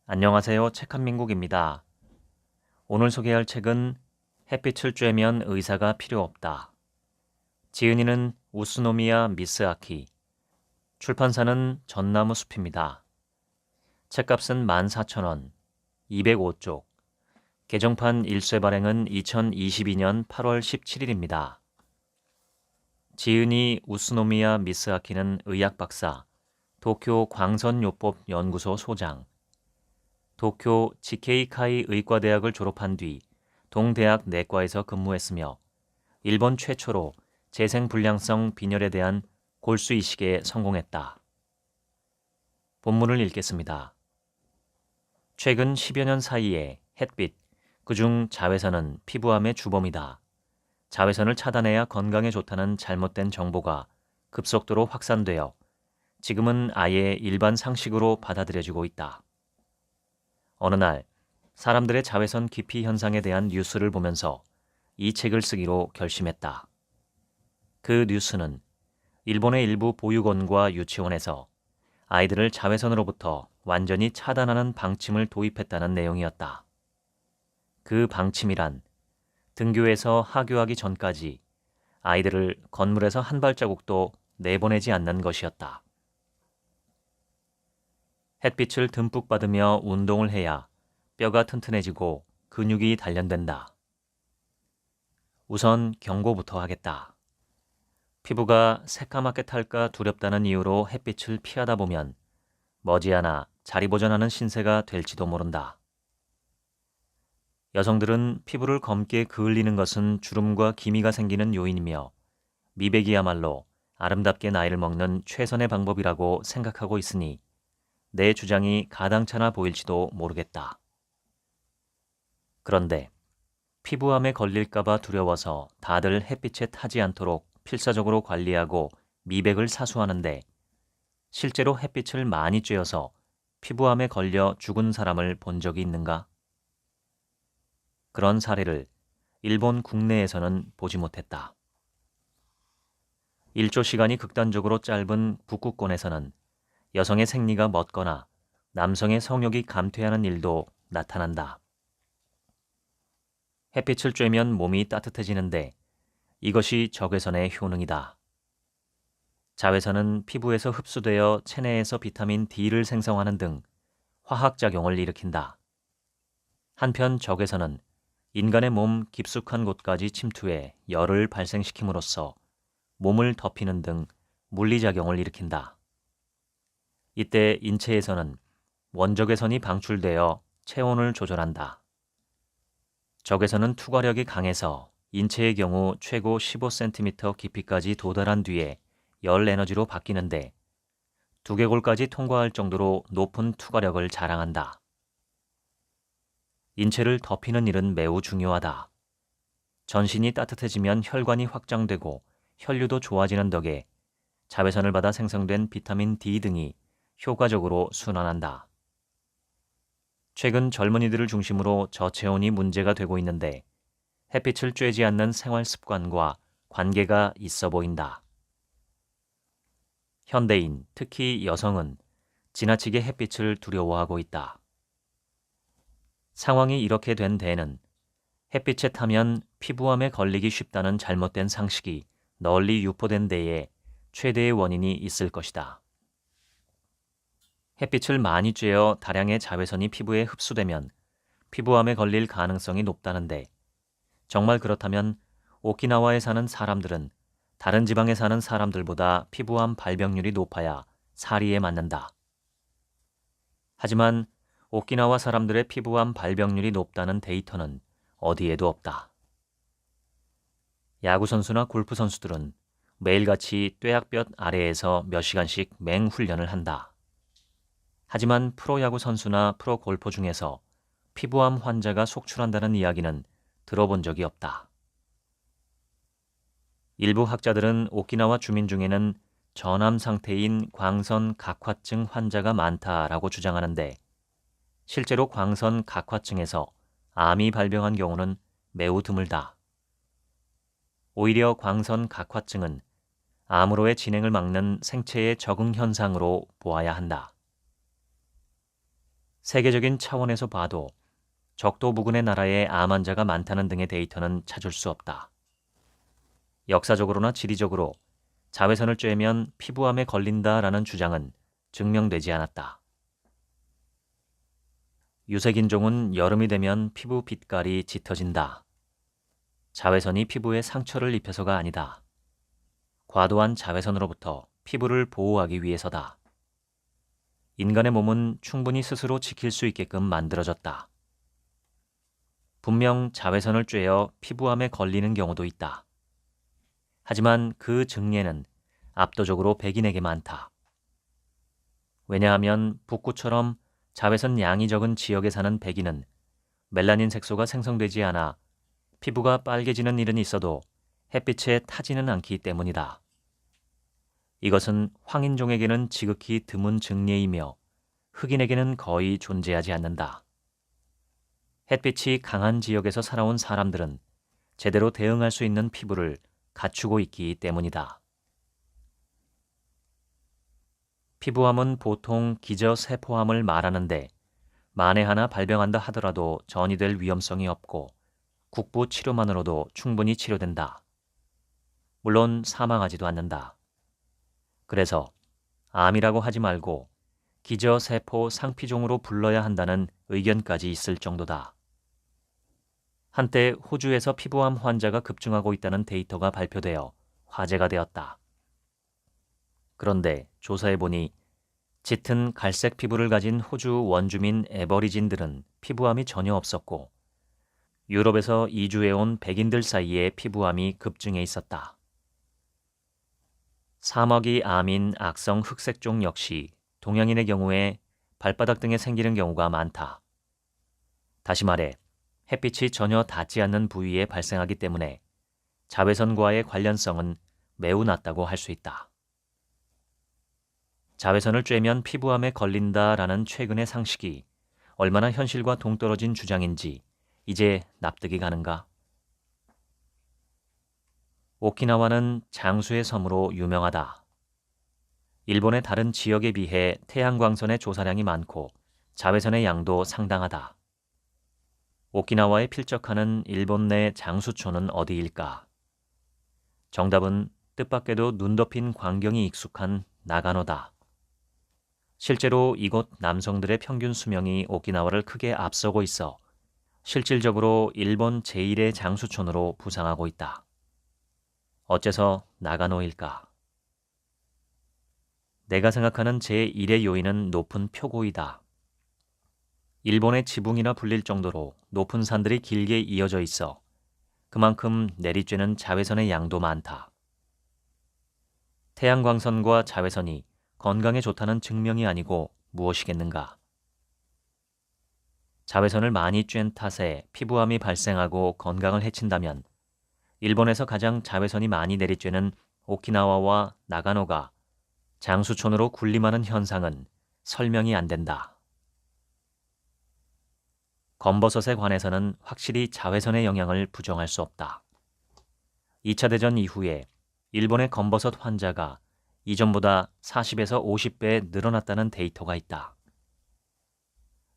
안녕하세요. 책한민국입니다. 오늘 소개할 책은 햇빛을 쬐면 의사가 필요 없다. 지은이는 우스노미야 미스아키, 출판사는 전나무숲입니다. 책값은 14,000원, 205쪽, 개정판 1쇄 발행은 2022년 8월 17일입니다. 지은이 우스노미야 미스아키는 의학박사, 도쿄 광선요법 연구소 소장, 도쿄 지케이카이 의과대학을 졸업한 뒤 동대학 내과에서 근무했으며 일본 최초로 재생불량성 빈혈에 대한 골수 이식에 성공했다. 본문을 읽겠습니다. 최근 10여 년 사이에 햇빛, 그중 자외선은 피부암의 주범이다. 자외선을 차단해야 건강에 좋다는 잘못된 정보가 급속도로 확산되어 지금은 아예 일반 상식으로 받아들여지고 있다. 어느 날 사람들의 자외선 기피 현상에 대한 뉴스를 보면서 이 책을 쓰기로 결심했다. 그 뉴스는 일본의 일부 보육원과 유치원에서 아이들을 자외선으로부터 완전히 차단하는 방침을 도입했다는 내용이었다. 그 방침이란 등교에서 하교하기 전까지 아이들을 건물에서 한 발자국도 내보내지 않는 것이었다. 햇빛을 듬뿍 받으며 운동을 해야 뼈가 튼튼해지고 근육이 단련된다. 우선 경고부터 하겠다. 피부가 새까맣게 탈까 두렵다는 이유로 햇빛을 피하다 보면 머지않아 자리보전하는 신세가 될지도 모른다. 여성들은 피부를 검게 그을리는 것은 주름과 기미가 생기는 요인이며 미백이야말로 아름답게 나이를 먹는 최선의 방법이라고 생각하고 있으니 내 주장이 가당찮아 보일지도 모르겠다. 그런데 피부암에 걸릴까봐 두려워서 다들 햇빛에 타지 않도록 필사적으로 관리하고 미백을 사수하는데 실제로 햇빛을 많이 쬐어서 피부암에 걸려 죽은 사람을 본 적이 있는가? 그런 사례를 일본 국내에서는 보지 못했다. 일조 시간이 극단적으로 짧은 북극권에서는 여성의 생리가 멎거나 남성의 성욕이 감퇴하는 일도 나타난다. 햇빛을 쬐면 몸이 따뜻해지는데 이것이 적외선의 효능이다. 자외선은 피부에서 흡수되어 체내에서 비타민 D를 생성하는 등 화학작용을 일으킨다. 한편 적외선은 인간의 몸 깊숙한 곳까지 침투해 열을 발생시킴으로써 몸을 덮이는 등 물리작용을 일으킨다. 이때 인체에서는 원적외선이 방출되어 체온을 조절한다. 적외선은 투과력이 강해서 인체의 경우 최고 15cm 깊이까지 도달한 뒤에 열 에너지로 바뀌는데 두개골까지 통과할 정도로 높은 투과력을 자랑한다. 인체를 덮이는 일은 매우 중요하다. 전신이 따뜻해지면 혈관이 확장되고 혈류도 좋아지는 덕에 자외선을 받아 생성된 비타민 D 등이 효과적으로 순환한다. 최근 젊은이들을 중심으로 저체온이 문제가 되고 있는데 햇빛을 쬐지 않는 생활 습관과 관계가 있어 보인다. 현대인, 특히 여성은 지나치게 햇빛을 두려워하고 있다. 상황이 이렇게 된 데에는 햇빛에 타면 피부암에 걸리기 쉽다는 잘못된 상식이 널리 유포된 데에 최대의 원인이 있을 것이다. 햇빛을 많이 쬐어 다량의 자외선이 피부에 흡수되면 피부암에 걸릴 가능성이 높다는데 정말 그렇다면 오키나와에 사는 사람들은 다른 지방에 사는 사람들보다 피부암 발병률이 높아야 사리에 맞는다. 하지만 오키나와 사람들의 피부암 발병률이 높다는 데이터는 어디에도 없다. 야구선수나 골프선수들은 매일같이 뙤약볕 아래에서 몇 시간씩 맹훈련을 한다. 하지만 프로야구 선수나 프로골퍼 중에서 피부암 환자가 속출한다는 이야기는 들어본 적이 없다. 일부 학자들은 오키나와 주민 중에는 전암 상태인 광선 각화증 환자가 많다라고 주장하는데 실제로 광선 각화증에서 암이 발병한 경우는 매우 드물다. 오히려 광선 각화증은 암으로의 진행을 막는 생체의 적응 현상으로 보아야 한다. 세계적인 차원에서 봐도 적도 부근의 나라에 암 환자가 많다는 등의 데이터는 찾을 수 없다. 역사적으로나 지리적으로 자외선을 쬐면 피부암에 걸린다라는 주장은 증명되지 않았다. 유색인종은 여름이 되면 피부 빛깔이 짙어진다. 자외선이 피부에 상처를 입혀서가 아니다. 과도한 자외선으로부터 피부를 보호하기 위해서다. 인간의 몸은 충분히 스스로 지킬 수 있게끔 만들어졌다. 분명 자외선을 쬐어 피부암에 걸리는 경우도 있다. 하지만 그 증례는 압도적으로 백인에게 많다. 왜냐하면 북구처럼 자외선 양이 적은 지역에 사는 백인은 멜라닌 색소가 생성되지 않아 피부가 빨개지는 일은 있어도 햇빛에 타지는 않기 때문이다. 이것은 황인종에게는 지극히 드문 증례이며 흑인에게는 거의 존재하지 않는다. 햇빛이 강한 지역에서 살아온 사람들은 제대로 대응할 수 있는 피부를 갖추고 있기 때문이다. 피부암은 보통 기저세포암을 말하는데 만에 하나 발병한다 하더라도 전이 될 위험성이 없고 국부 치료만으로도 충분히 치료된다. 물론 사망하지도 않는다. 그래서 암이라고 하지 말고 기저세포 상피종으로 불러야 한다는 의견까지 있을 정도다. 한때 호주에서 피부암 환자가 급증하고 있다는 데이터가 발표되어 화제가 되었다. 그런데 조사해보니 짙은 갈색 피부를 가진 호주 원주민 애버리진들은 피부암이 전혀 없었고 유럽에서 이주해온 백인들 사이에 피부암이 급증해 있었다. 사먹이 암인 악성 흑색종 역시 동양인의 경우에 발바닥 등에 생기는 경우가 많다. 다시 말해 햇빛이 전혀 닿지 않는 부위에 발생하기 때문에 자외선과의 관련성은 매우 낮다고 할 수 있다. 자외선을 쬐면 피부암에 걸린다라는 최근의 상식이 얼마나 현실과 동떨어진 주장인지 이제 납득이 가는가? 오키나와는 장수의 섬으로 유명하다. 일본의 다른 지역에 비해 태양광선의 조사량이 많고 자외선의 양도 상당하다. 오키나와에 필적하는 일본 내 장수초는 어디일까? 정답은 뜻밖에도 눈 덮인 광경이 익숙한 나가노다. 실제로 이곳 남성들의 평균 수명이 오키나와를 크게 앞서고 있어 실질적으로 일본 제1의 장수촌으로 부상하고 있다. 어째서 나가노일까? 내가 생각하는 제1의 요인은 높은 표고이다. 일본의 지붕이라 불릴 정도로 높은 산들이 길게 이어져 있어 그만큼 내리쬐는 자외선의 양도 많다. 태양광선과 자외선이 건강에 좋다는 증명이 아니고 무엇이겠는가? 자외선을 많이 쬐는 탓에 피부암이 발생하고 건강을 해친다면 일본에서 가장 자외선이 많이 내리쬐는 오키나와와 나가노가 장수촌으로 군림하는 현상은 설명이 안 된다. 검버섯에 관해서는 확실히 자외선의 영향을 부정할 수 없다. 2차 대전 이후에 일본의 검버섯 환자가 이전보다 40에서 50배 늘어났다는 데이터가 있다.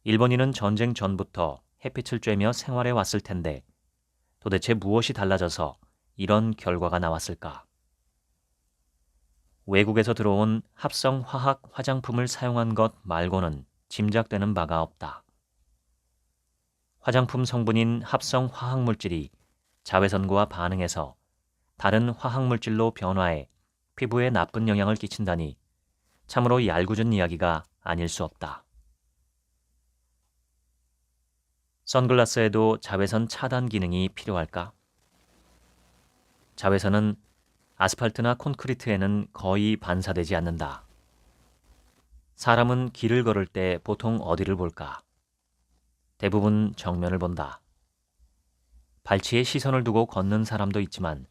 일본인은 전쟁 전부터 햇빛을 쬐며 생활해 왔을 텐데 도대체 무엇이 달라져서 이런 결과가 나왔을까? 외국에서 들어온 합성 화학 화장품을 사용한 것 말고는 짐작되는 바가 없다. 화장품 성분인 합성 화학물질이 자외선과 반응해서 다른 화학물질로 변화해 피부에 나쁜 영향을 끼친다니 참으로 얄궂은 이야기가 아닐 수 없다. 선글라스에도 자외선 차단 기능이 필요할까? 자외선은 아스팔트나 콘크리트에는 거의 반사되지 않는다. 사람은 길을 걸을 때 보통 어디를 볼까? 대부분 정면을 본다. 발치에 시선을 두고 걷는 사람도 있지만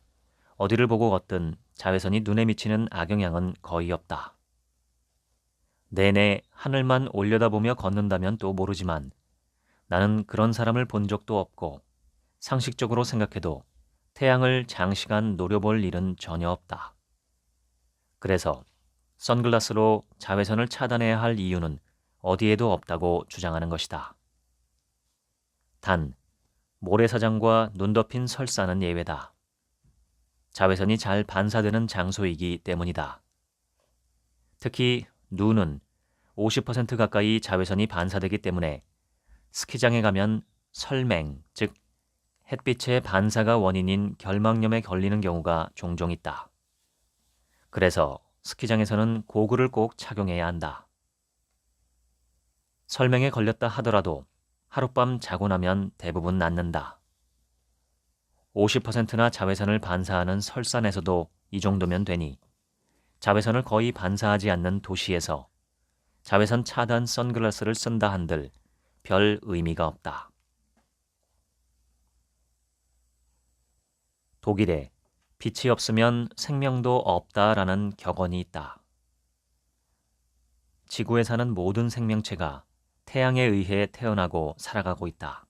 어디를 보고 걷든 자외선이 눈에 미치는 악영향은 거의 없다. 내내 하늘만 올려다보며 걷는다면 또 모르지만 나는 그런 사람을 본 적도 없고 상식적으로 생각해도 태양을 장시간 노려볼 일은 전혀 없다. 그래서 선글라스로 자외선을 차단해야 할 이유는 어디에도 없다고 주장하는 것이다. 단, 모래사장과 눈 덮인 설산은 예외다. 자외선이 잘 반사되는 장소이기 때문이다. 특히 눈은 50% 가까이 자외선이 반사되기 때문에 스키장에 가면 설맹, 즉 햇빛의 반사가 원인인 결막염에 걸리는 경우가 종종 있다. 그래서 스키장에서는 고글을 꼭 착용해야 한다. 설맹에 걸렸다 하더라도 하룻밤 자고 나면 대부분 낫는다. 50%나 자외선을 반사하는 설산에서도 이 정도면 되니 자외선을 거의 반사하지 않는 도시에서 자외선 차단 선글라스를 쓴다 한들 별 의미가 없다. 독일에 빛이 없으면 생명도 없다라는 격언이 있다. 지구에 사는 모든 생명체가 태양에 의해 태어나고 살아가고 있다.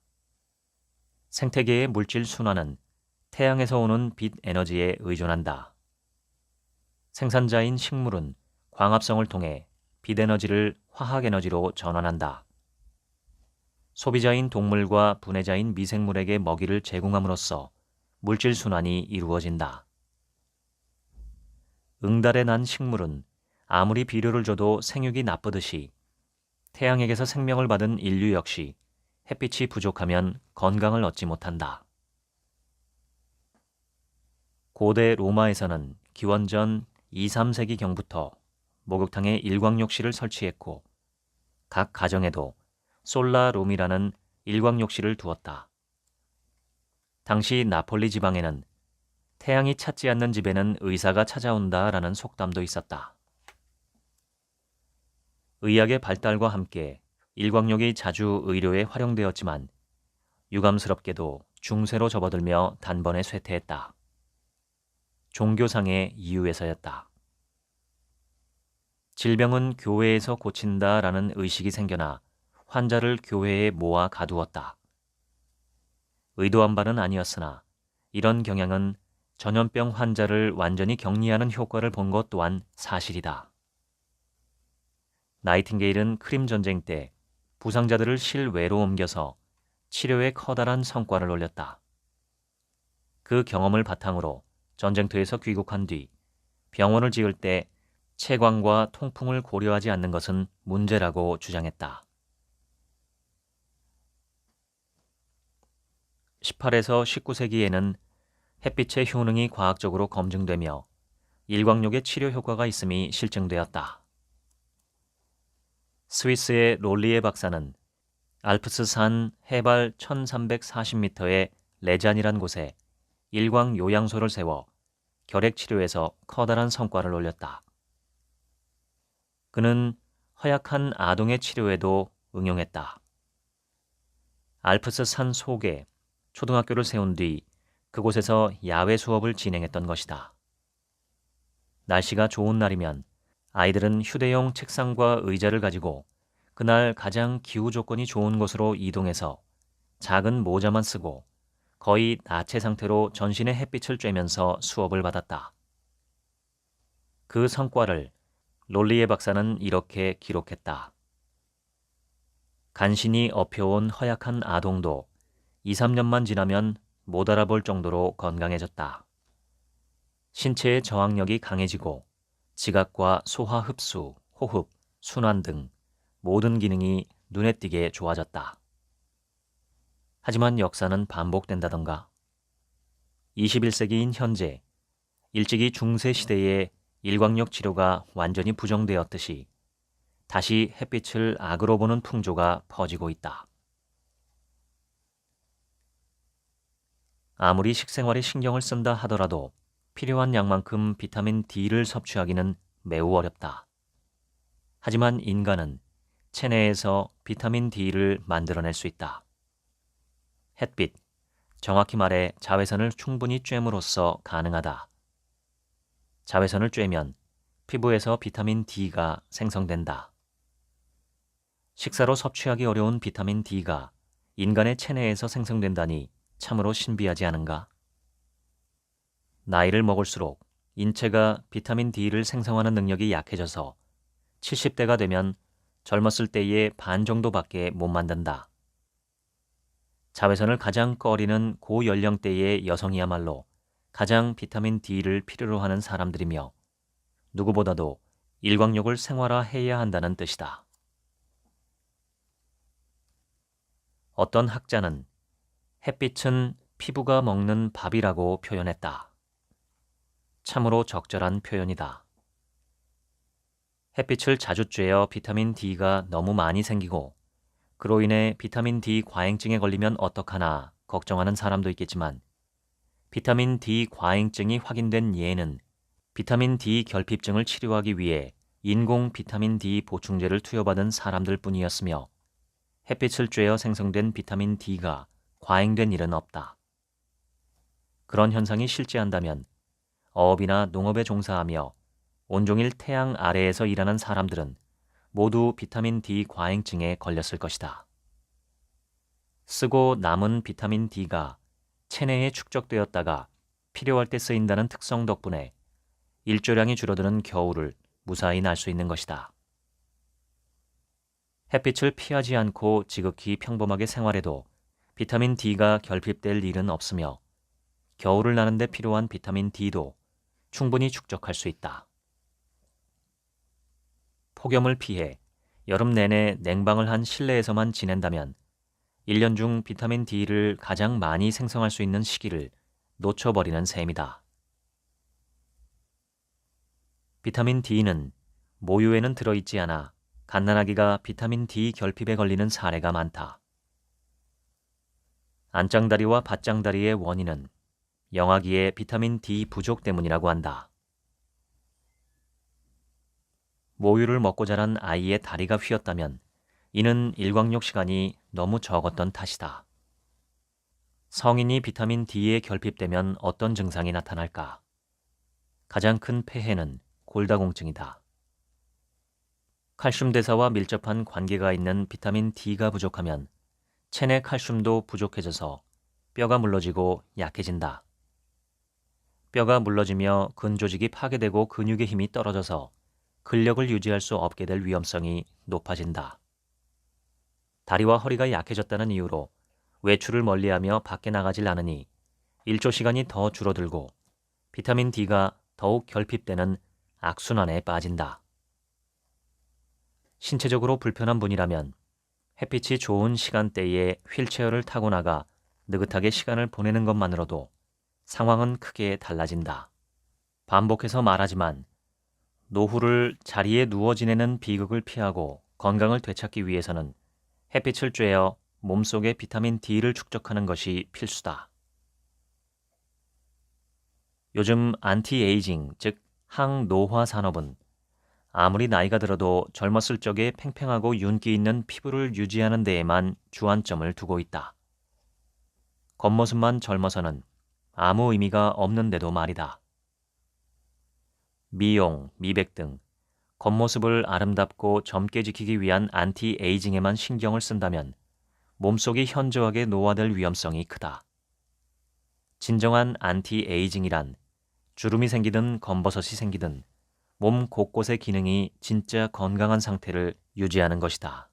생태계의 물질 순환은 태양에서 오는 빛 에너지에 의존한다. 생산자인 식물은 광합성을 통해 빛 에너지를 화학 에너지로 전환한다. 소비자인 동물과 분해자인 미생물에게 먹이를 제공함으로써 물질 순환이 이루어진다. 응달에 난 식물은 아무리 비료를 줘도 생육이 나쁘듯이 태양에게서 생명을 받은 인류 역시 햇빛이 부족하면 건강을 얻지 못한다. 고대 로마에서는 기원전 2, 3세기경부터 목욕탕에 일광욕실을 설치했고 각 가정에도 솔라룸이라는 일광욕실을 두었다. 당시 나폴리 지방에는 태양이 찾지 않는 집에는 의사가 찾아온다라는 속담도 있었다. 의학의 발달과 함께 일광욕이 자주 의료에 활용되었지만 유감스럽게도 중세로 접어들며 단번에 쇠퇴했다. 종교상의 이유에서였다. 질병은 교회에서 고친다라는 의식이 생겨나 환자를 교회에 모아 가두었다. 의도한 바는 아니었으나 이런 경향은 전염병 환자를 완전히 격리하는 효과를 본 것 또한 사실이다. 나이팅게일은 크림 전쟁 때 부상자들을 실외로 옮겨서 치료에 커다란 성과를 올렸다. 그 경험을 바탕으로 전쟁터에서 귀국한 뒤 병원을 지을 때 채광과 통풍을 고려하지 않는 것은 문제라고 주장했다. 18에서 19세기에는 햇빛의 효능이 과학적으로 검증되며 일광욕의 치료 효과가 있음이 실증되었다. 스위스의 롤리에 박사는 알프스산 해발 1340m의 레잔이란 곳에 일광 요양소를 세워 결핵 치료에서 커다란 성과를 올렸다. 그는 허약한 아동의 치료에도 응용했다. 알프스산 속에 초등학교를 세운 뒤 그곳에서 야외 수업을 진행했던 것이다. 날씨가 좋은 날이면 아이들은 휴대용 책상과 의자를 가지고 그날 가장 기후 조건이 좋은 곳으로 이동해서 작은 모자만 쓰고 거의 나체 상태로 전신에 햇빛을 쬐면서 수업을 받았다. 그 성과를 롤리에 박사는 이렇게 기록했다. 간신히 업혀온 허약한 아동도 2, 3년만 지나면 못 알아볼 정도로 건강해졌다. 신체의 저항력이 강해지고 지각과 소화 흡수, 호흡, 순환 등 모든 기능이 눈에 띄게 좋아졌다. 하지만 역사는 반복된다던가. 21세기인 현재 일찍이 중세 시대의 일광욕 치료가 완전히 부정되었듯이 다시 햇빛을 악으로 보는 풍조가 퍼지고 있다. 아무리 식생활에 신경을 쓴다 하더라도 필요한 양만큼 비타민 D를 섭취하기는 매우 어렵다. 하지만 인간은 체내에서 비타민 D를 만들어낼 수 있다. 햇빛, 정확히 말해 자외선을 충분히 쬐므로써 가능하다. 자외선을 쬐면 피부에서 비타민 D가 생성된다. 식사로 섭취하기 어려운 비타민 D가 인간의 체내에서 생성된다니 참으로 신비하지 않은가? 나이를 먹을수록 인체가 비타민 D를 생성하는 능력이 약해져서 70대가 되면 젊었을 때의 반 정도밖에 못 만든다. 자외선을 가장 꺼리는 고연령대의 여성이야말로 가장 비타민 D를 필요로 하는 사람들이며 누구보다도 일광욕을 생활화해야 한다는 뜻이다. 어떤 학자는 햇빛은 피부가 먹는 밥이라고 표현했다. 참으로 적절한 표현이다. 햇빛을 자주 쬐어 비타민 D가 너무 많이 생기고 그로 인해 비타민 D 과잉증에 걸리면 어떡하나 걱정하는 사람도 있겠지만 비타민 D 과잉증이 확인된 예는 비타민 D 결핍증을 치료하기 위해 인공 비타민 D 보충제를 투여받은 사람들 뿐이었으며 햇빛을 쬐어 생성된 비타민 D가 과잉된 일은 없다. 그런 현상이 실제한다면 어업이나 농업에 종사하며 온종일 태양 아래에서 일하는 사람들은 모두 비타민 D 과잉증에 걸렸을 것이다. 쓰고 남은 비타민 D가 체내에 축적되었다가 필요할 때 쓰인다는 특성 덕분에 일조량이 줄어드는 겨울을 무사히 날 수 있는 것이다. 햇빛을 피하지 않고 지극히 평범하게 생활해도 비타민 D가 결핍될 일은 없으며 겨울을 나는 데 필요한 비타민 D도 충분히 축적할 수 있다. 폭염을 피해 여름 내내 냉방을 한 실내에서만 지낸다면 1년 중 비타민 D를 가장 많이 생성할 수 있는 시기를 놓쳐버리는 셈이다. 비타민 D는 모유에는 들어있지 않아 갓난아기가 비타민 D 결핍에 걸리는 사례가 많다. 안짱다리와 밭짱다리의 원인은 영아기의 비타민 D 부족 때문이라고 한다. 모유를 먹고 자란 아이의 다리가 휘었다면 이는 일광욕 시간이 너무 적었던 탓이다. 성인이 비타민 D에 결핍되면 어떤 증상이 나타날까? 가장 큰 폐해는 골다공증이다. 칼슘 대사와 밀접한 관계가 있는 비타민 D가 부족하면 체내 칼슘도 부족해져서 뼈가 물러지고 약해진다. 뼈가 물러지며 근조직이 파괴되고 근육의 힘이 떨어져서 근력을 유지할 수 없게 될 위험성이 높아진다. 다리와 허리가 약해졌다는 이유로 외출을 멀리하며 밖에 나가질 않으니 일조 시간이 더 줄어들고 비타민 D가 더욱 결핍되는 악순환에 빠진다. 신체적으로 불편한 분이라면 햇빛이 좋은 시간대에 휠체어를 타고 나가 느긋하게 시간을 보내는 것만으로도 상황은 크게 달라진다. 반복해서 말하지만 노후를 자리에 누워 지내는 비극을 피하고 건강을 되찾기 위해서는 햇빛을 쬐어 몸속에 비타민 D를 축적하는 것이 필수다. 요즘 안티에이징, 즉 항노화 산업은 아무리 나이가 들어도 젊었을 적에 팽팽하고 윤기 있는 피부를 유지하는 데에만 주안점을 두고 있다. 겉모습만 젊어서는 아무 의미가 없는데도 말이다. 미용, 미백 등 겉모습을 아름답고 젊게 지키기 위한 안티에이징에만 신경을 쓴다면 몸속이 현저하게 노화될 위험성이 크다. 진정한 안티에이징이란 주름이 생기든 검버섯이 생기든 몸 곳곳의 기능이 진짜 건강한 상태를 유지하는 것이다.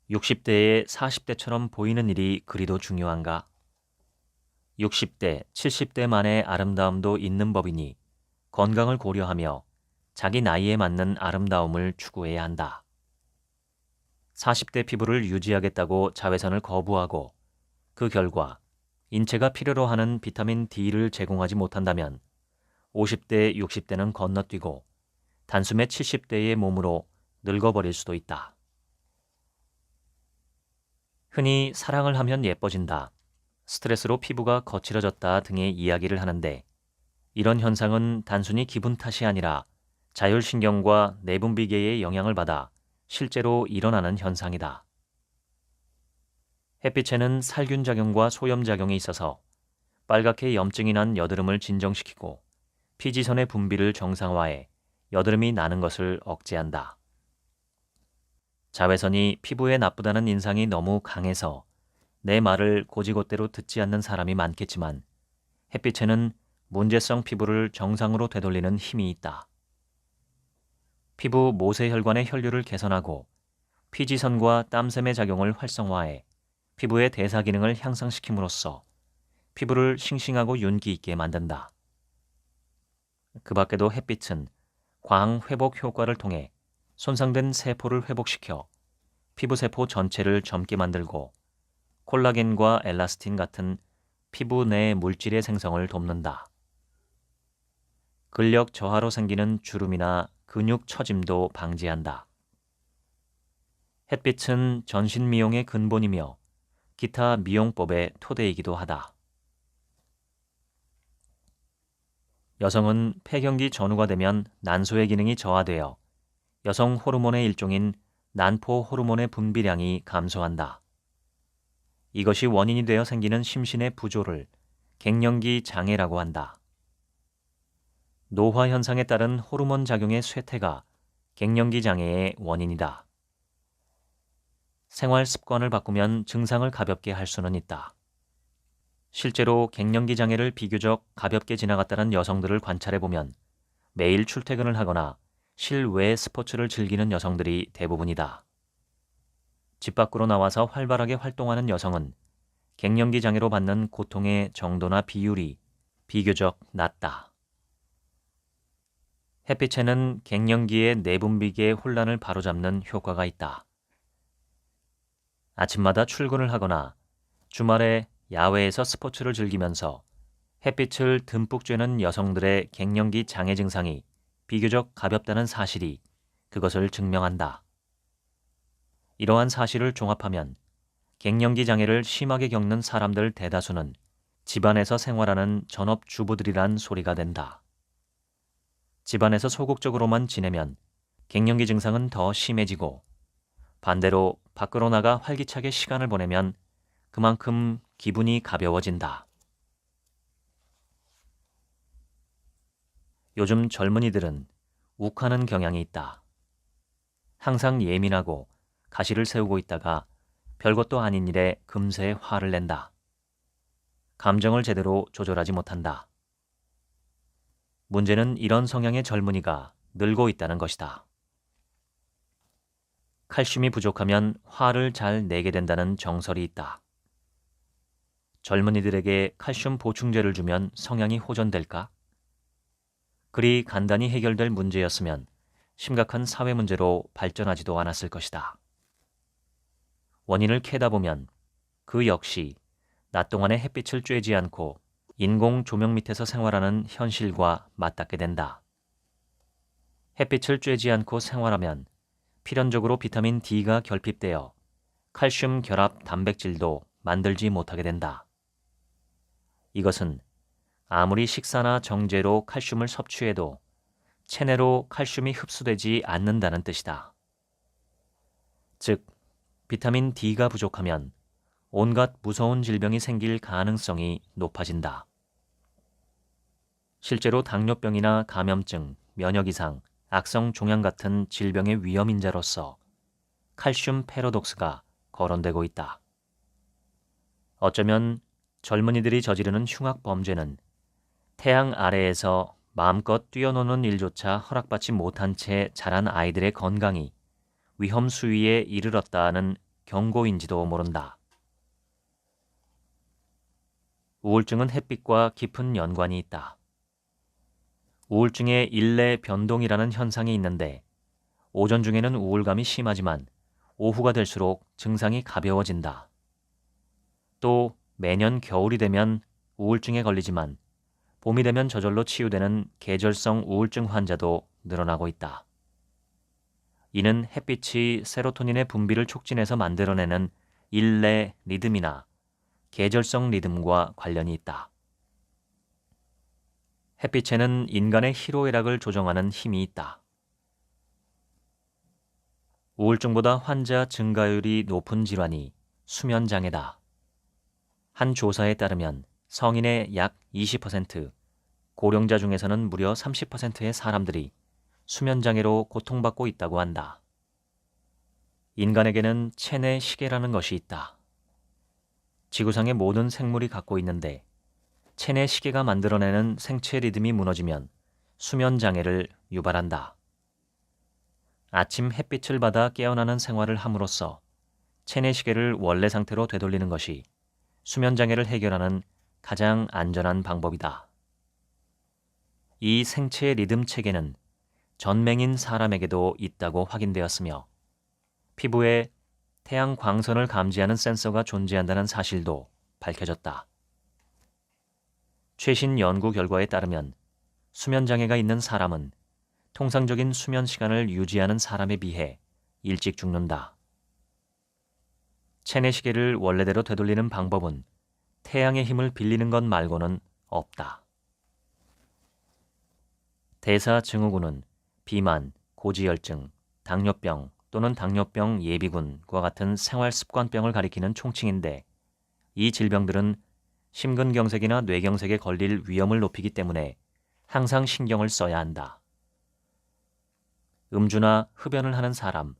60대에 40대처럼 보이는 일이 그리도 중요한가? 60대, 70대만의 아름다움도 있는 법이니 건강을 고려하며 자기 나이에 맞는 아름다움을 추구해야 한다. 40대 피부를 유지하겠다고 자외선을 거부하고 그 결과 인체가 필요로 하는 비타민 D를 제공하지 못한다면 50대, 60대는 건너뛰고 단숨에 70대의 몸으로 늙어버릴 수도 있다. 흔히 사랑을 하면 예뻐진다, 스트레스로 피부가 거칠어졌다 등의 이야기를 하는데 이런 현상은 단순히 기분 탓이 아니라 자율신경과 내분비계의 영향을 받아 실제로 일어나는 현상이다. 햇빛에는 살균작용과 소염작용이 있어서 빨갛게 염증이 난 여드름을 진정시키고 피지선의 분비를 정상화해 여드름이 나는 것을 억제한다. 자외선이 피부에 나쁘다는 인상이 너무 강해서 내 말을 고지곳대로 듣지 않는 사람이 많겠지만 햇빛에는 문제성 피부를 정상으로 되돌리는 힘이 있다. 피부 모세혈관의 혈류를 개선하고 피지선과 땀샘의 작용을 활성화해 피부의 대사 기능을 향상시킴으로써 피부를 싱싱하고 윤기 있게 만든다. 그 밖에도 햇빛은 광 회복 효과를 통해 손상된 세포를 회복시켜 피부 세포 전체를 젊게 만들고 콜라겐과 엘라스틴 같은 피부 내 물질의 생성을 돕는다. 근력 저하로 생기는 주름이나 근육 처짐도 방지한다. 햇빛은 전신 미용의 근본이며 기타 미용법의 토대이기도 하다. 여성은 폐경기 전후가 되면 난소의 기능이 저하되어 여성 호르몬의 일종인 난포 호르몬의 분비량이 감소한다. 이것이 원인이 되어 생기는 심신의 부조를 갱년기 장애라고 한다. 노화 현상에 따른 호르몬 작용의 쇠퇴가 갱년기 장애의 원인이다. 생활 습관을 바꾸면 증상을 가볍게 할 수는 있다. 실제로 갱년기 장애를 비교적 가볍게 지나갔다는 여성들을 관찰해보면 매일 출퇴근을 하거나 실외 스포츠를 즐기는 여성들이 대부분이다. 집 밖으로 나와서 활발하게 활동하는 여성은 갱년기 장애로 받는 고통의 정도나 비율이 비교적 낮다. 햇빛에는 갱년기의 내분비계의 혼란을 바로잡는 효과가 있다. 아침마다 출근을 하거나 주말에 야외에서 스포츠를 즐기면서 햇빛을 듬뿍 쬐는 여성들의 갱년기 장애 증상이 비교적 가볍다는 사실이 그것을 증명한다. 이러한 사실을 종합하면 갱년기 장애를 심하게 겪는 사람들 대다수는 집안에서 생활하는 전업주부들이란 소리가 된다. 집안에서 소극적으로만 지내면 갱년기 증상은 더 심해지고 반대로 밖으로 나가 활기차게 시간을 보내면 그만큼 기분이 가벼워진다. 요즘 젊은이들은 욱하는 경향이 있다. 항상 예민하고 가시를 세우고 있다가 별것도 아닌 일에 금세 화를 낸다. 감정을 제대로 조절하지 못한다. 문제는 이런 성향의 젊은이가 늘고 있다는 것이다. 칼슘이 부족하면 화를 잘 내게 된다는 정설이 있다. 젊은이들에게 칼슘 보충제를 주면 성향이 호전될까? 그리 간단히 해결될 문제였으면 심각한 사회 문제로 발전하지도 않았을 것이다. 원인을 캐다 보면 그 역시 낮 동안에 햇빛을 쬐지 않고 인공 조명 밑에서 생활하는 현실과 맞닿게 된다. 햇빛을 쬐지 않고 생활하면 필연적으로 비타민 D가 결핍되어 칼슘 결합 단백질도 만들지 못하게 된다. 이것은 아무리 식사나 정제로 칼슘을 섭취해도 체내로 칼슘이 흡수되지 않는다는 뜻이다. 즉, 비타민 D가 부족하면 온갖 무서운 질병이 생길 가능성이 높아진다. 실제로 당뇨병이나 감염증, 면역 이상, 악성 종양 같은 질병의 위험인자로서 칼슘 패러독스가 거론되고 있다. 어쩌면 젊은이들이 저지르는 흉악 범죄는 태양 아래에서 마음껏 뛰어노는 일조차 허락받지 못한 채 자란 아이들의 건강이 위험 수위에 이르렀다는 경고인지도 모른다. 우울증은 햇빛과 깊은 연관이 있다. 우울증의 일내 변동이라는 현상이 있는데 오전 중에는 우울감이 심하지만 오후가 될수록 증상이 가벼워진다. 또 매년 겨울이 되면 우울증에 걸리지만 봄이 되면 저절로 치유되는 계절성 우울증 환자도 늘어나고 있다. 이는 햇빛이 세로토닌의 분비를 촉진해서 만들어내는 일내 리듬이나 계절성 리듬과 관련이 있다. 햇빛에는 인간의 희로애락을 조정하는 힘이 있다. 우울증보다 환자 증가율이 높은 질환이 수면장애다. 한 조사에 따르면 성인의 약 20%, 고령자 중에서는 무려 30%의 사람들이 수면장애로 고통받고 있다고 한다. 인간에게는 체내 시계라는 것이 있다. 지구상의 모든 생물이 갖고 있는데 체내 시계가 만들어내는 생체 리듬이 무너지면 수면장애를 유발한다. 아침 햇빛을 받아 깨어나는 생활을 함으로써 체내 시계를 원래 상태로 되돌리는 것이 수면 장애를 해결하는 가장 안전한 방법이다. 이 생체 리듬 체계는 전맹인 사람에게도 있다고 확인되었으며 피부에 태양 광선을 감지하는 센서가 존재한다는 사실도 밝혀졌다. 최신 연구 결과에 따르면 수면 장애가 있는 사람은 통상적인 수면 시간을 유지하는 사람에 비해 일찍 죽는다. 체내 시계를 원래대로 되돌리는 방법은 태양의 힘을 빌리는 것 말고는 없다. 대사증후군은 비만, 고지혈증, 당뇨병 또는 당뇨병 예비군과 같은 생활습관병을 가리키는 총칭인데 이 질병들은 심근경색이나 뇌경색에 걸릴 위험을 높이기 때문에 항상 신경을 써야 한다. 음주나 흡연을 하는 사람,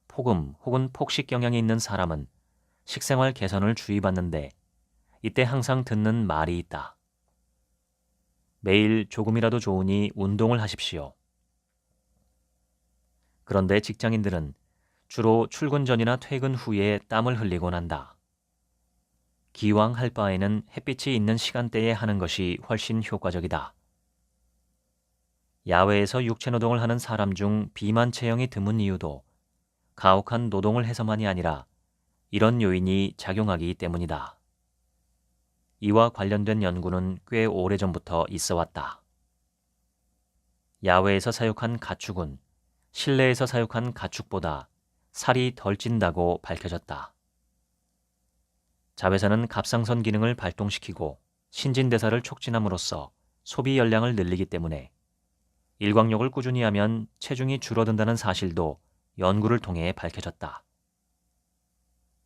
폭음 혹은 폭식 경향이 있는 사람은 식생활 개선을 주의받는데 이때 항상 듣는 말이 있다. 매일 조금이라도 좋으니 운동을 하십시오. 그런데 직장인들은 주로 출근 전이나 퇴근 후에 땀을 흘리곤 한다. 기왕 할 바에는 햇빛이 있는 시간대에 하는 것이 훨씬 효과적이다. 야외에서 육체 노동을 하는 사람 중 비만 체형이 드문 이유도 가혹한 노동을 해서만이 아니라 이런 요인이 작용하기 때문이다. 이와 관련된 연구는 꽤 오래전부터 있어 왔다. 야외에서 사육한 가축은 실내에서 사육한 가축보다 살이 덜 찐다고 밝혀졌다. 자외선은 갑상선 기능을 발동시키고 신진대사를 촉진함으로써 소비 열량을 늘리기 때문에 일광욕을 꾸준히 하면 체중이 줄어든다는 사실도 연구를 통해 밝혀졌다.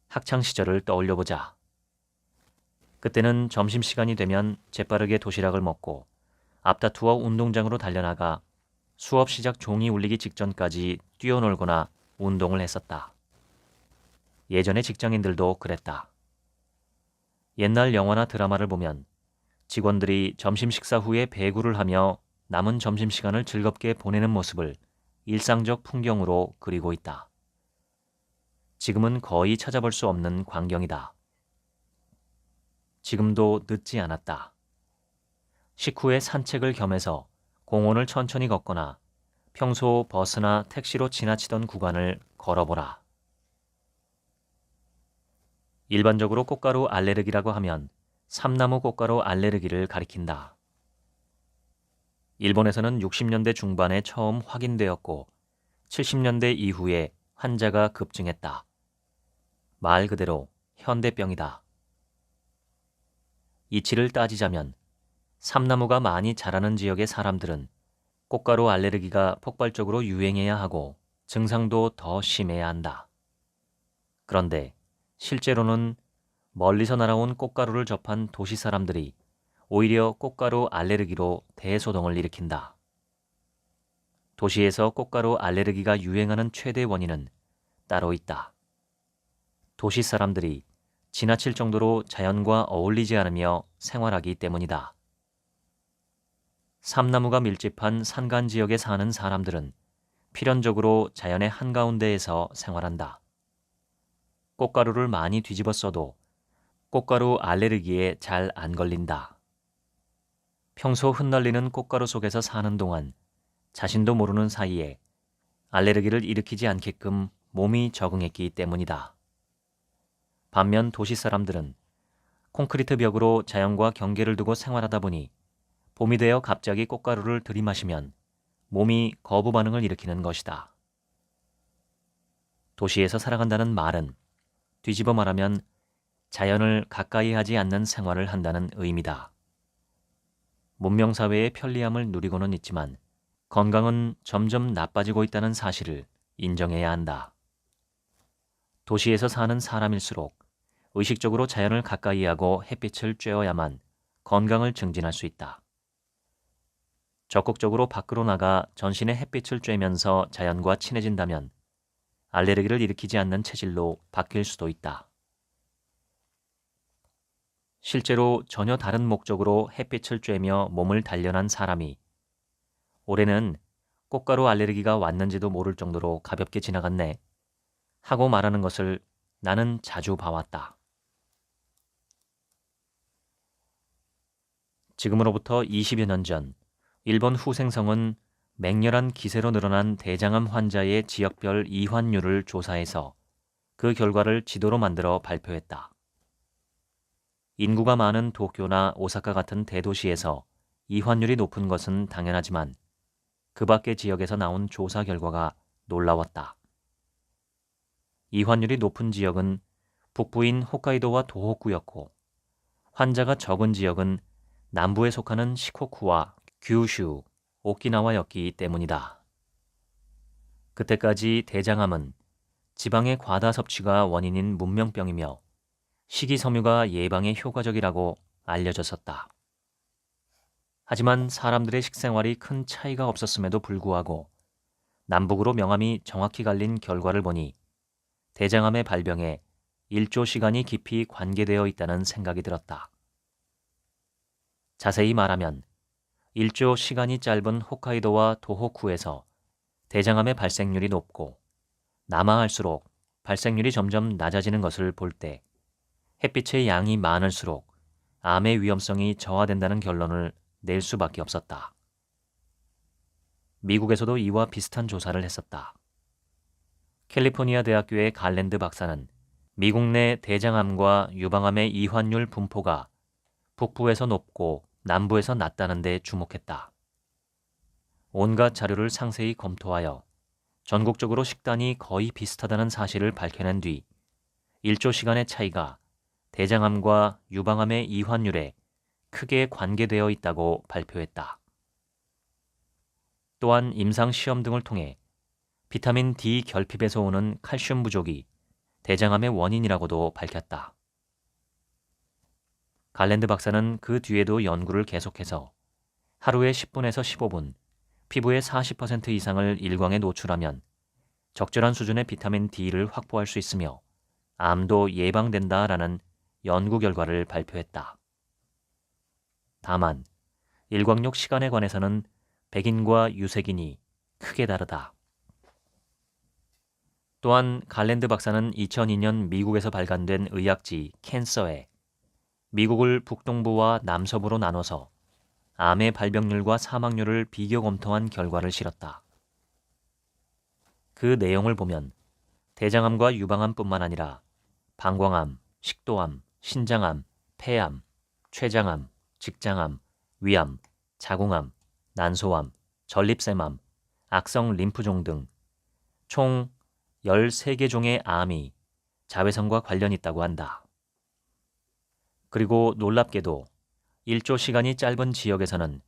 학창 시절을 떠올려보자. 그때는 점심시간이 되면 재빠르게 도시락을 먹고 앞다투어 운동장으로 달려나가 수업 시작 종이 울리기 직전까지 뛰어놀거나 운동을 했었다. 예전의 직장인들도 그랬다. 옛날 영화나 드라마를 보면 직원들이 점심 식사 후에 배구를 하며 남은 점심시간을 즐겁게 보내는 모습을 일상적 풍경으로 그리고 있다. 지금은 거의 찾아볼 수 없는 광경이다. 지금도 늦지 않았다. 식후에 산책을 겸해서 공원을 천천히 걷거나 평소 버스나 택시로 지나치던 구간을 걸어보라. 일반적으로 꽃가루 알레르기라고 하면 삼나무 꽃가루 알레르기를 가리킨다. 일본에서는 60년대 중반에 처음 확인되었고 70년대 이후에 환자가 급증했다. 말 그대로 현대병이다. 이치를 따지자면 삼나무가 많이 자라는 지역의 사람들은 꽃가루 알레르기가 폭발적으로 유행해야 하고 증상도 더 심해야 한다. 그런데 실제로는 멀리서 날아온 꽃가루를 접한 도시 사람들이 오히려 꽃가루 알레르기로 대소동을 일으킨다. 도시에서 꽃가루 알레르기가 유행하는 최대 원인은 따로 있다. 도시 사람들이 지나칠 정도로 자연과 어울리지 않으며 생활하기 때문이다. 삼나무가 밀집한 산간 지역에 사는 사람들은 필연적으로 자연의 한가운데에서 생활한다. 꽃가루를 많이 뒤집어 써도 꽃가루 알레르기에 잘 안 걸린다. 평소 흩날리는 꽃가루 속에서 사는 동안 자신도 모르는 사이에 알레르기를 일으키지 않게끔 몸이 적응했기 때문이다. 반면 도시 사람들은 콘크리트 벽으로 자연과 경계를 두고 생활하다 보니 봄이 되어 갑자기 꽃가루를 들이마시면 몸이 거부 반응을 일으키는 것이다. 도시에서 살아간다는 말은 뒤집어 말하면 자연을 가까이 하지 않는 생활을 한다는 의미다. 문명사회의 편리함을 누리고는 있지만 건강은 점점 나빠지고 있다는 사실을 인정해야 한다. 도시에서 사는 사람일수록 의식적으로 자연을 가까이 하고 햇빛을 쬐어야만 건강을 증진할 수 있다. 적극적으로 밖으로 나가 전신에 햇빛을 쬐면서 자연과 친해진다면 알레르기를 일으키지 않는 체질로 바뀔 수도 있다. 실제로 전혀 다른 목적으로 햇빛을 쬐며 몸을 단련한 사람이 올해는 꽃가루 알레르기가 왔는지도 모를 정도로 가볍게 지나갔네. 하고 말하는 것을 나는 자주 봐왔다. 지금으로부터 20여 년 전, 일본 후생성은 맹렬한 기세로 늘어난 대장암 환자의 지역별 이환율을 조사해서 그 결과를 지도로 만들어 발표했다. 인구가 많은 도쿄나 오사카 같은 대도시에서 이환율이 높은 것은 당연하지만 그 밖의 지역에서 나온 조사 결과가 놀라웠다. 이환율이 높은 지역은 북부인 홋카이도와 도호쿠였고 환자가 적은 지역은 남부에 속하는 시코쿠와 규슈, 오키나와였기 때문이다. 그때까지 대장암은 지방의 과다 섭취가 원인인 문명병이며 식이섬유가 예방에 효과적이라고 알려졌었다. 하지만 사람들의 식생활이 큰 차이가 없었음에도 불구하고 남북으로 명암이 정확히 갈린 결과를 보니 대장암의 발병에 일조 시간이 깊이 관계되어 있다는 생각이 들었다. 자세히 말하면 일조 시간이 짧은 홋카이도와 도호쿠에서 대장암의 발생률이 높고 남하할수록 발생률이 점점 낮아지는 것을 볼 때 햇빛의 양이 많을수록 암의 위험성이 저하된다는 결론을 낼 수밖에 없었다. 미국에서도 이와 비슷한 조사를 했었다. 캘리포니아 대학교의 갈랜드 박사는 미국 내 대장암과 유방암의 이환율 분포가 북부에서 높고 남부에서 낮다는 데 주목했다. 온갖 자료를 상세히 검토하여 전국적으로 식단이 거의 비슷하다는 사실을 밝혀낸 뒤 1조 시간의 차이가 대장암과 유방암의 이환율에 크게 관계되어 있다고 발표했다. 또한 임상시험 등을 통해 비타민 D 결핍에서 오는 칼슘 부족이 대장암의 원인이라고도 밝혔다. 갈랜드 박사는 그 뒤에도 연구를 계속해서 하루에 10분에서 15분 피부의 40% 이상을 일광에 노출하면 적절한 수준의 비타민 D를 확보할 수 있으며 암도 예방된다라는 연구 결과를 발표했다. 다만 일광욕 시간에 관해서는 백인과 유색인이 크게 다르다. 또한 갈랜드 박사는 2002년 미국에서 발간된 의학지 캔서에 미국을 북동부와 남서부로 나눠서 암의 발병률과 사망률을 비교 검토한 결과를 실었다. 그 내용을 보면 대장암과 유방암뿐만 아니라 방광암, 식도암, 신장암, 폐암, 췌장암, 직장암, 위암, 자궁암, 난소암, 전립샘암, 악성 림프종 등 총 13개 종의 암이 자외선과 관련 있다고 한다. 그리고 놀랍게도 1조 시간이 짧은 지역에서는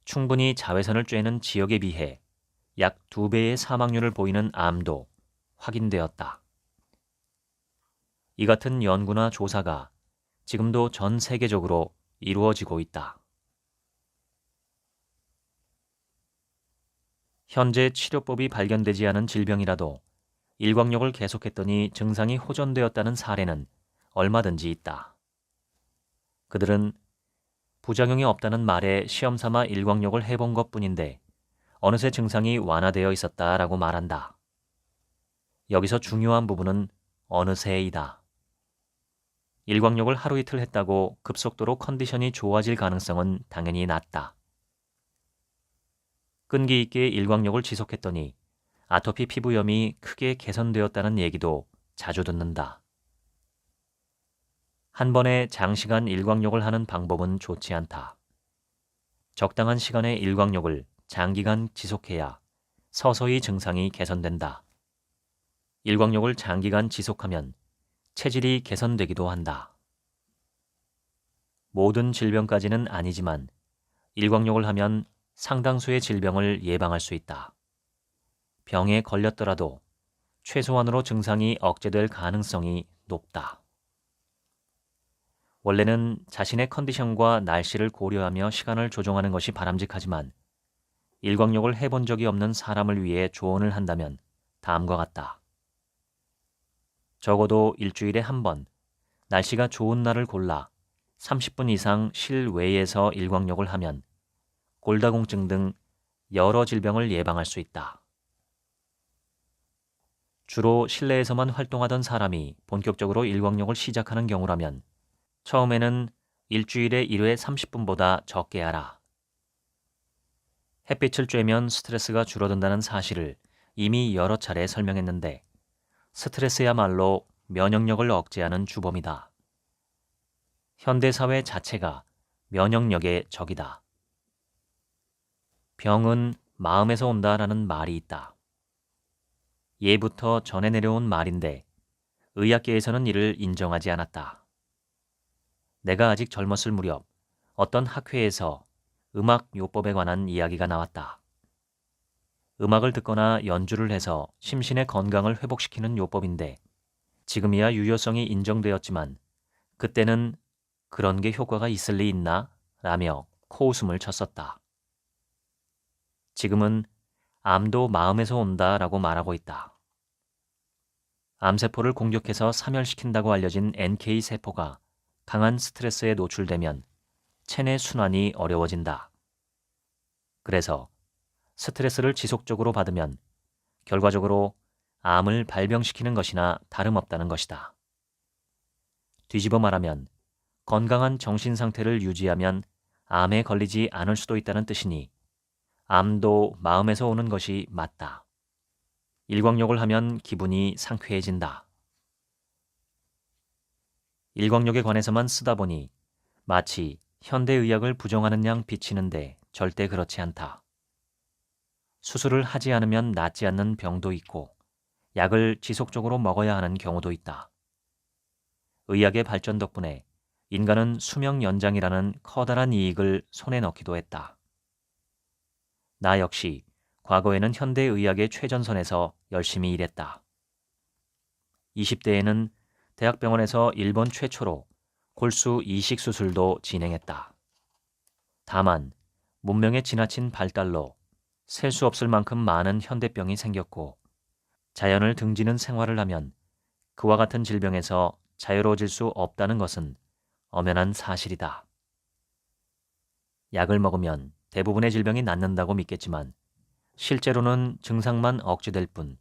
충분히 자외선을 쬐는 지역에 비해 약 2배의 사망률을 보이는 암도 확인되었다. 이 같은 연구나 조사가 지금도 전 세계적으로 이루어지고 있다. 현재 치료법이 발견되지 않은 질병이라도 일광욕을 계속했더니 증상이 호전되었다는 사례는 얼마든지 있다. 그들은 부작용이 없다는 말에 시험삼아 일광욕을 해본 것뿐인데 어느새 증상이 완화되어 있었다라고 말한다. 여기서 중요한 부분은 어느새이다. 일광욕을 하루 이틀 했다고 급속도로 컨디션이 좋아질 가능성은 당연히 낮다. 끈기 있게 일광욕을 지속했더니 아토피 피부염이 크게 개선되었다는 얘기도 자주 듣는다. 한 번에 장시간 일광욕을 하는 방법은 좋지 않다. 적당한 시간의 일광욕을 장기간 지속해야 서서히 증상이 개선된다. 일광욕을 장기간 지속하면 체질이 개선되기도 한다. 모든 질병까지는 아니지만 일광욕을 하면 상당수의 질병을 예방할 수 있다. 병에 걸렸더라도 최소한으로 증상이 억제될 가능성이 높다. 원래는 자신의 컨디션과 날씨를 고려하며 시간을 조정하는 것이 바람직하지만 일광욕을 해본 적이 없는 사람을 위해 조언을 한다면 다음과 같다. 적어도 일주일에 한 번 날씨가 좋은 날을 골라 30분 이상 실외에서 일광욕을 하면 골다공증 등 여러 질병을 예방할 수 있다. 주로 실내에서만 활동하던 사람이 본격적으로 일광욕을 시작하는 경우라면 처음에는 일주일에 1회 30분보다 적게 하라. 햇빛을 쬐면 스트레스가 줄어든다는 사실을 이미 여러 차례 설명했는데 스트레스야말로 면역력을 억제하는 주범이다. 현대사회 자체가 면역력의 적이다. 병은 마음에서 온다라는 말이 있다. 예부터 전해 내려온 말인데 의학계에서는 이를 인정하지 않았다. 내가 아직 젊었을 무렵 어떤 학회에서 음악 요법에 관한 이야기가 나왔다. 음악을 듣거나 연주를 해서 심신의 건강을 회복시키는 요법인데 지금이야 유효성이 인정되었지만 그때는 그런 게 효과가 있을 리 있나? 라며 코웃음을 쳤었다. 지금은 암도 마음에서 온다라고 말하고 있다. 암세포를 공격해서 사멸시킨다고 알려진 NK세포가 강한 스트레스에 노출되면 체내 순환이 어려워진다. 그래서 스트레스를 지속적으로 받으면 결과적으로 암을 발병시키는 것이나 다름없다는 것이다. 뒤집어 말하면 건강한 정신 상태를 유지하면 암에 걸리지 않을 수도 있다는 뜻이니 암도 마음에서 오는 것이 맞다. 일광욕을 하면 기분이 상쾌해진다. 일광욕에 관해서만 쓰다 보니 마치 현대의학을 부정하는 양 비치는데 절대 그렇지 않다. 수술을 하지 않으면 낫지 않는 병도 있고 약을 지속적으로 먹어야 하는 경우도 있다. 의학의 발전 덕분에 인간은 수명 연장이라는 커다란 이익을 손에 넣기도 했다. 나 역시 과거에는 현대의학의 최전선에서 열심히 일했다. 20대에는 대학병원에서 일본 최초로 골수 이식 수술도 진행했다. 다만 문명의 지나친 발달로 셀 수 없을 만큼 많은 현대병이 생겼고 자연을 등지는 생활을 하면 그와 같은 질병에서 자유로워질 수 없다는 것은 엄연한 사실이다. 약을 먹으면 대부분의 질병이 낫는다고 믿겠지만 실제로는 증상만 억제될 뿐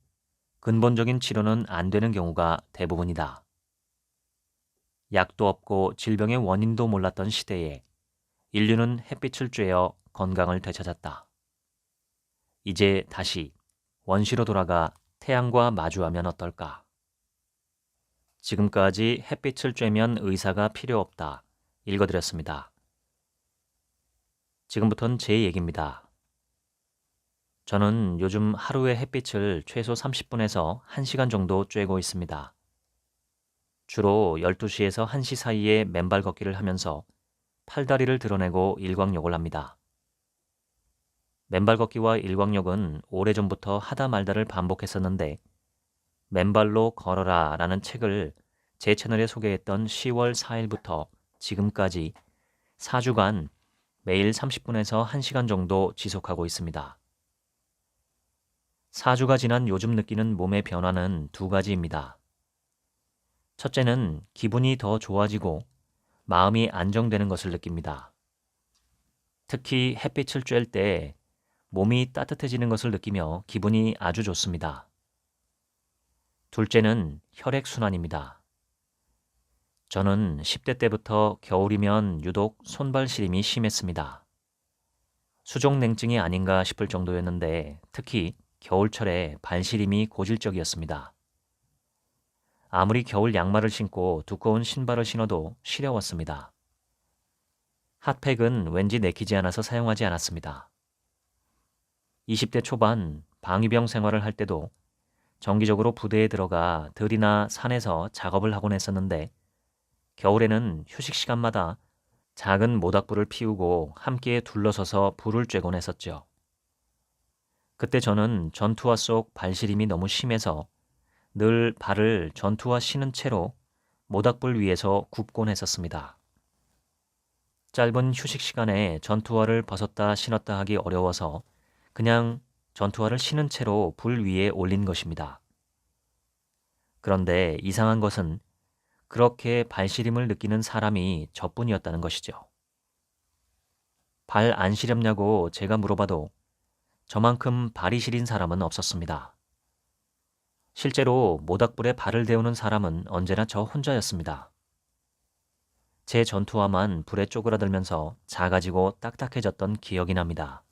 근본적인 치료는 안 되는 경우가 대부분이다. 약도 없고 질병의 원인도 몰랐던 시대에 인류는 햇빛을 쬐어 건강을 되찾았다. 이제 다시 원시로 돌아가 태양과 마주하면 어떨까? 지금까지 햇빛을 쬐면 의사가 필요 없다. 읽어드렸습니다. 지금부터는 제 얘기입니다. 저는 요즘 하루에 햇빛을 최소 30분에서 1시간 정도 쬐고 있습니다. 주로 12시에서 1시 사이에 맨발 걷기를 하면서 팔다리를 드러내고 일광욕을 합니다. 맨발 걷기와 일광욕은 오래전부터 하다 말다를 반복했었는데 맨발로 걸어라 라는 책을 제 채널에 소개했던 10월 4일부터 지금까지 4주간 매일 30분에서 1시간 정도 지속하고 있습니다. 4주가 지난 요즘 느끼는 몸의 변화는 두 가지입니다. 첫째는 기분이 더 좋아지고 마음이 안정되는 것을 느낍니다. 특히 햇빛을 쬐을 때 몸이 따뜻해지는 것을 느끼며 기분이 아주 좋습니다. 둘째는 혈액순환입니다. 저는 10대 때부터 겨울이면 유독 손발 시림이 심했습니다. 수족냉증이 아닌가 싶을 정도였는데 특히 겨울철에 발시림이 고질적이었습니다. 아무리 겨울 양말을 신고 두꺼운 신발을 신어도 시려웠습니다. 핫팩은 왠지 내키지 않아서 사용하지 않았습니다. 20대 초반 방위병 생활을 할 때도 정기적으로 부대에 들어가 들이나 산에서 작업을 하곤 했었는데 겨울에는 휴식 시간마다 작은 모닥불을 피우고 함께 둘러서서 불을 쬐곤 했었죠. 그때 저는 전투화 속 발시림이 너무 심해서 늘 발을 전투화 신은 채로 모닥불 위에서 굽곤 했었습니다. 짧은 휴식 시간에 전투화를 벗었다 신었다 하기 어려워서 그냥 전투화를 신은 채로 불 위에 올린 것입니다. 그런데 이상한 것은 그렇게 발시림을 느끼는 사람이 저뿐이었다는 것이죠. 발 안 시렵냐고 제가 물어봐도 저만큼 발이 시린 사람은 없었습니다. 실제로 모닥불에 발을 데우는 사람은 언제나 저 혼자였습니다. 제 전투화만 불에 쪼그라들면서 작아지고 딱딱해졌던 기억이 납니다.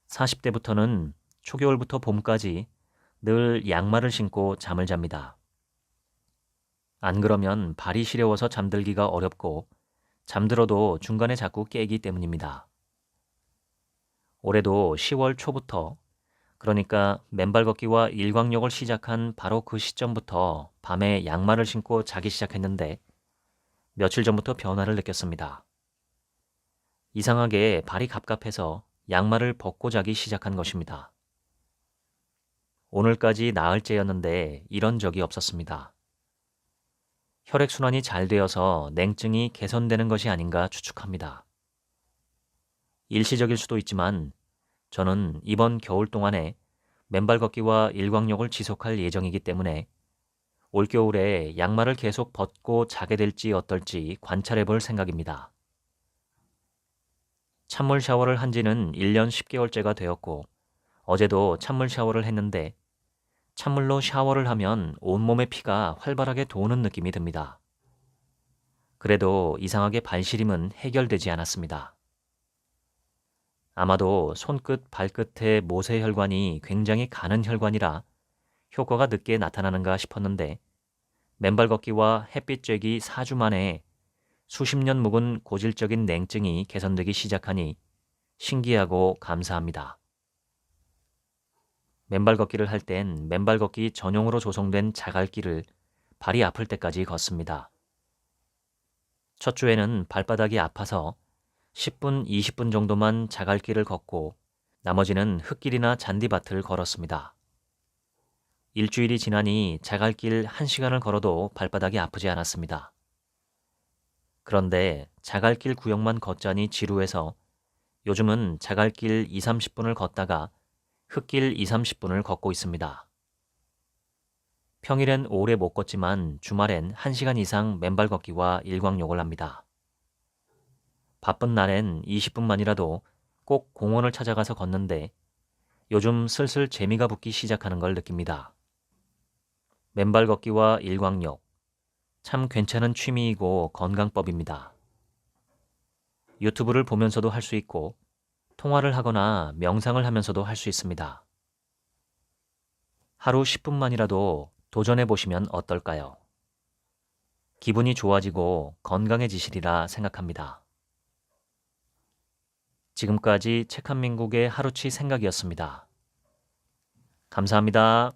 40대부터는 초겨울부터 봄까지 늘 양말을 신고 잠을 잡니다. 안 그러면 발이 시려워서 잠들기가 어렵고 잠들어도 중간에 자꾸 깨기 때문입니다. 올해도 10월 초부터, 그러니까 맨발 걷기와 일광욕을 시작한 바로 그 시점부터 밤에 양말을 신고 자기 시작했는데 며칠 전부터 변화를 느꼈습니다. 이상하게 발이 갑갑해서 양말을 벗고 자기 시작한 것입니다. 오늘까지 나흘째였는데 이런 적이 없었습니다. 혈액순환이 잘 되어서 냉증이 개선되는 것이 아닌가 추측합니다. 일시적일 수도 있지만 저는 이번 겨울 동안에 맨발 걷기와 일광욕을 지속할 예정이기 때문에 올겨울에 양말을 계속 벗고 자게 될지 어떨지 관찰해 볼 생각입니다. 찬물 샤워를 한 지는 1년 10개월째가 되었고 어제도 찬물 샤워를 했는데 찬물로 샤워를 하면 온몸의 피가 활발하게 도는 느낌이 듭니다. 그래도 이상하게 발시림은 해결되지 않았습니다. 아마도 손끝, 발끝의 모세혈관이 굉장히 가는 혈관이라 효과가 늦게 나타나는가 싶었는데 맨발 걷기와 햇빛 쬐기 4주 만에 수십 년 묵은 고질적인 냉증이 개선되기 시작하니 신기하고 감사합니다. 맨발 걷기를 할 땐 맨발 걷기 전용으로 조성된 자갈길을 발이 아플 때까지 걷습니다. 첫 주에는 발바닥이 아파서 10분, 20분 정도만 자갈길을 걷고 나머지는 흙길이나 잔디밭을 걸었습니다. 일주일이 지나니 자갈길 1시간을 걸어도 발바닥이 아프지 않았습니다. 그런데 자갈길 구역만 걷자니 지루해서 요즘은 자갈길 2, 30분을 걷다가 흙길 2, 30분을 걷고 있습니다. 평일엔 오래 못 걷지만 주말엔 1시간 이상 맨발 걷기와 일광욕을 합니다. 바쁜 날엔 20분만이라도 꼭 공원을 찾아가서 걷는데 요즘 슬슬 재미가 붙기 시작하는 걸 느낍니다. 맨발 걷기와 일광욕, 참 괜찮은 취미이고 건강법입니다. 유튜브를 보면서도 할 수 있고 통화를 하거나 명상을 하면서도 할 수 있습니다. 하루 10분만이라도 도전해 보시면 어떨까요? 기분이 좋아지고 건강해지시리라 생각합니다. 지금까지 책 한 민국의 하루치 생각이었습니다. 감사합니다.